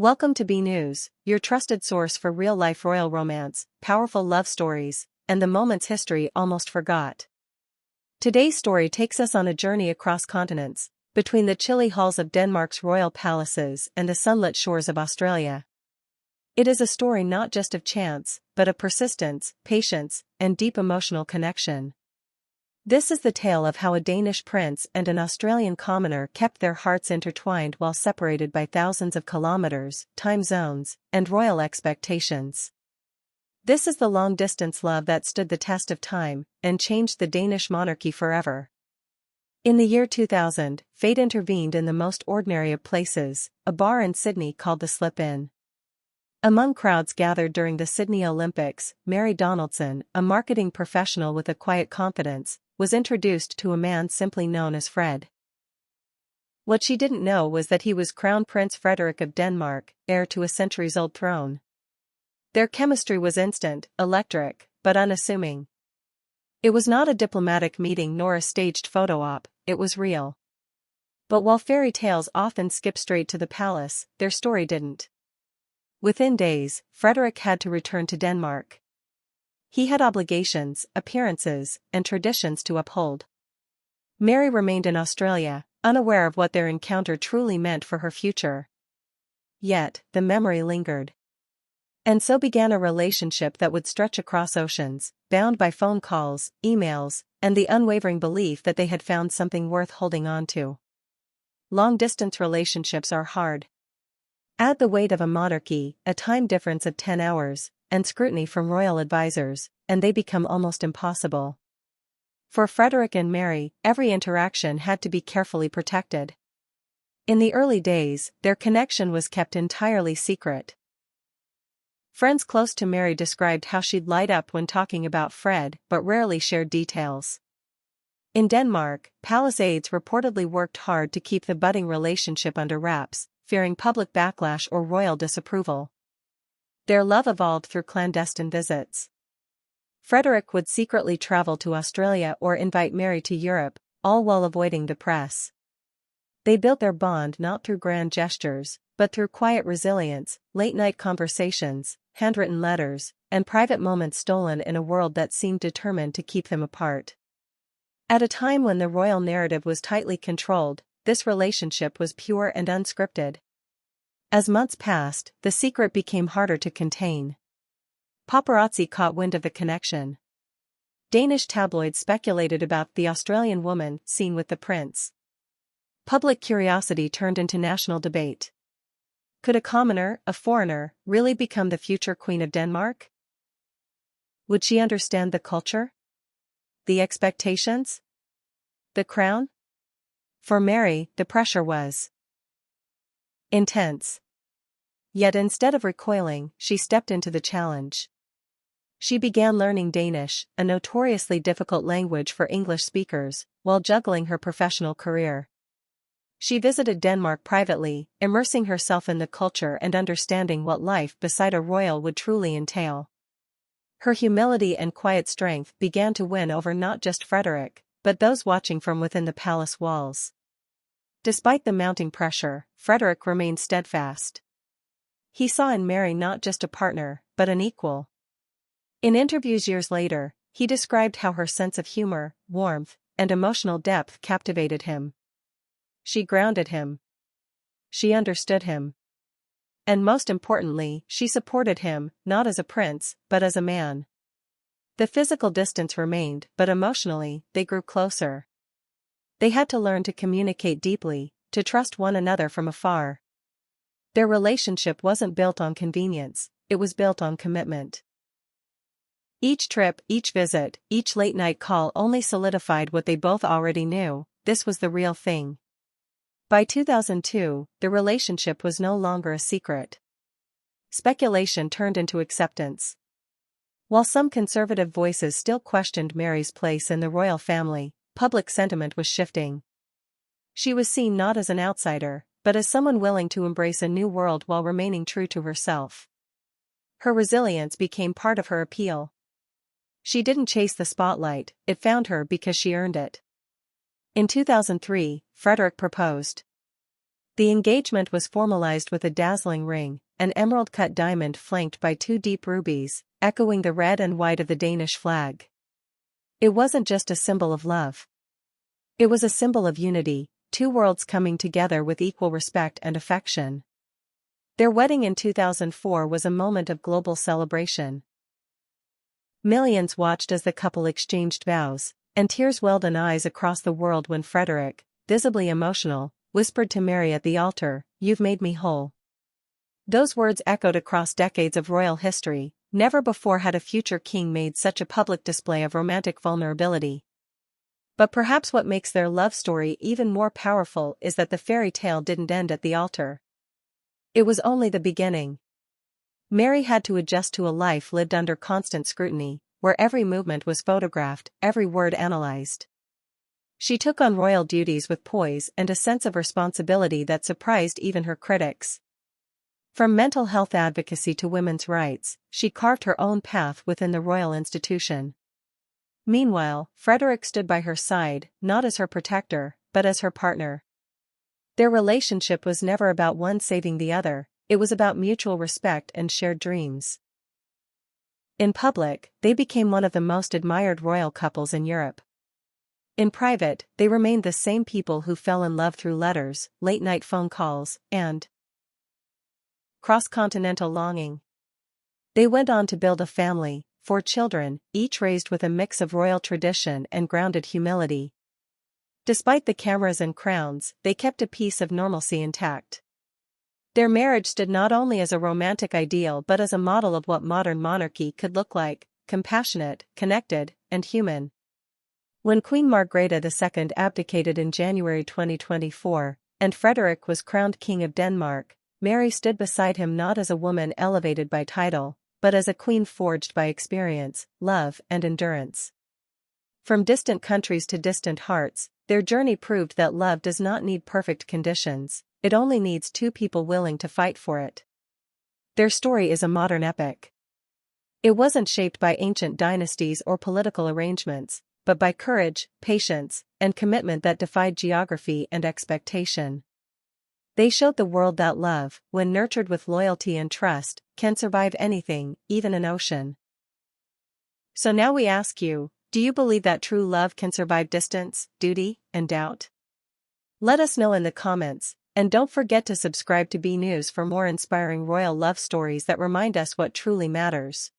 Welcome to B News, your trusted source for real-life royal romance, powerful love stories, and the moments history almost forgot. Today's story takes us on a journey across continents, between the chilly halls of Denmark's royal palaces and the sunlit shores of Australia. It is a story not just of chance, but of persistence, patience, and deep emotional connection. This is the tale of how a Danish prince and an Australian commoner kept their hearts intertwined while separated by thousands of kilometers, time zones, and royal expectations. This is the long-distance love that stood the test of time and changed the Danish monarchy forever. In the year 2000, fate intervened in the most ordinary of places, a bar in Sydney called the Slip-In. Among crowds gathered during the Sydney Olympics, Mary Donaldson, a marketing professional with a quiet confidence, was introduced to a man simply known as Fred. What she didn't know was that he was Crown Prince Frederik of Denmark, heir to a centuries-old throne. Their chemistry was instant, electric, but unassuming. It was not a diplomatic meeting nor a staged photo op, it was real. But while fairy tales often skip straight to the palace, their story didn't. Within days, Frederik had to return to Denmark. He had obligations, appearances, and traditions to uphold. Mary remained in Australia, unaware of what their encounter truly meant for her future. Yet, the memory lingered. And so began a relationship that would stretch across oceans, bound by phone calls, emails, and the unwavering belief that they had found something worth holding on to. Long-distance relationships are hard. Add the weight of a monarchy, a time difference of 10 hours, and scrutiny from royal advisors, and they become almost impossible. For Frederik and Mary, every interaction had to be carefully protected. In the early days, their connection was kept entirely secret. Friends close to Mary described how she'd light up when talking about Fred, but rarely shared details. In Denmark, palace aides reportedly worked hard to keep the budding relationship under wraps, fearing public backlash or royal disapproval. Their love evolved through clandestine visits. Frederik would secretly travel to Australia or invite Mary to Europe, all while avoiding the press. They built their bond not through grand gestures, but through quiet resilience, late-night conversations, handwritten letters, and private moments stolen in a world that seemed determined to keep them apart. At a time when the royal narrative was tightly controlled, this relationship was pure and unscripted. As months passed, the secret became harder to contain. Paparazzi caught wind of the connection. Danish tabloids speculated about the Australian woman seen with the prince. Public curiosity turned into national debate. Could a commoner, a foreigner, really become the future Queen of Denmark? Would she understand the culture? The expectations? The crown? For Mary, the pressure was intense. Yet instead of recoiling, she stepped into the challenge. She began learning Danish, a notoriously difficult language for English speakers, while juggling her professional career. She visited Denmark privately, immersing herself in the culture and understanding what life beside a royal would truly entail. Her humility and quiet strength began to win over not just Frederik, but those watching from within the palace walls. Despite the mounting pressure, Frederik remained steadfast. He saw in Mary not just a partner, but an equal. In interviews years later, he described how her sense of humor, warmth, and emotional depth captivated him. She grounded him. She understood him. And most importantly, she supported him, not as a prince, but as a man. The physical distance remained, but emotionally, they grew closer. They had to learn to communicate deeply, to trust one another from afar. Their relationship wasn't built on convenience, it was built on commitment. Each trip, each visit, each late-night call only solidified what they both already knew: this was the real thing. By 2002, the relationship was no longer a secret. Speculation turned into acceptance. While some conservative voices still questioned Mary's place in the royal family, public sentiment was shifting. She was seen not as an outsider, but as someone willing to embrace a new world while remaining true to herself. Her resilience became part of her appeal. She didn't chase the spotlight, it found her because she earned it. In 2003, Frederik proposed. The engagement was formalized with a dazzling ring, an emerald-cut diamond flanked by 2 deep rubies, echoing the red and white of the Danish flag. It wasn't just a symbol of love. It was a symbol of unity, 2 worlds coming together with equal respect and affection. Their wedding in 2004 was a moment of global celebration. Millions watched as the couple exchanged vows, and tears welled in eyes across the world when Frederik, visibly emotional, whispered to Mary at the altar, "You've made me whole." Those words echoed across decades of royal history. Never before had a future king made such a public display of romantic vulnerability. But perhaps what makes their love story even more powerful is that the fairy tale didn't end at the altar. It was only the beginning. Mary had to adjust to a life lived under constant scrutiny, where every movement was photographed, every word analyzed. She took on royal duties with poise and a sense of responsibility that surprised even her critics. From mental health advocacy to women's rights, she carved her own path within the royal institution. Meanwhile, Frederik stood by her side, not as her protector, but as her partner. Their relationship was never about one saving the other, it was about mutual respect and shared dreams. In public, they became one of the most admired royal couples in Europe. In private, they remained the same people who fell in love through letters, late-night phone calls, and cross-continental longing. They went on to build a family, 4 children, each raised with a mix of royal tradition and grounded humility. Despite the cameras and crowns, they kept a piece of normalcy intact. Their marriage stood not only as a romantic ideal but as a model of what modern monarchy could look like: compassionate, connected, and human. When Queen Margrethe II abdicated in January 2024, and Frederik was crowned King of Denmark, Mary stood beside him not as a woman elevated by title, but as a queen forged by experience, love, and endurance. From distant countries to distant hearts, their journey proved that love does not need perfect conditions, it only needs 2 people willing to fight for it. Their story is a modern epic. It wasn't shaped by ancient dynasties or political arrangements, but by courage, patience, and commitment that defied geography and expectation. They showed the world that love, when nurtured with loyalty and trust, can survive anything, even an ocean. So now we ask you, do you believe that true love can survive distance, duty, and doubt? Let us know in the comments, and don't forget to subscribe to B News for more inspiring royal love stories that remind us what truly matters.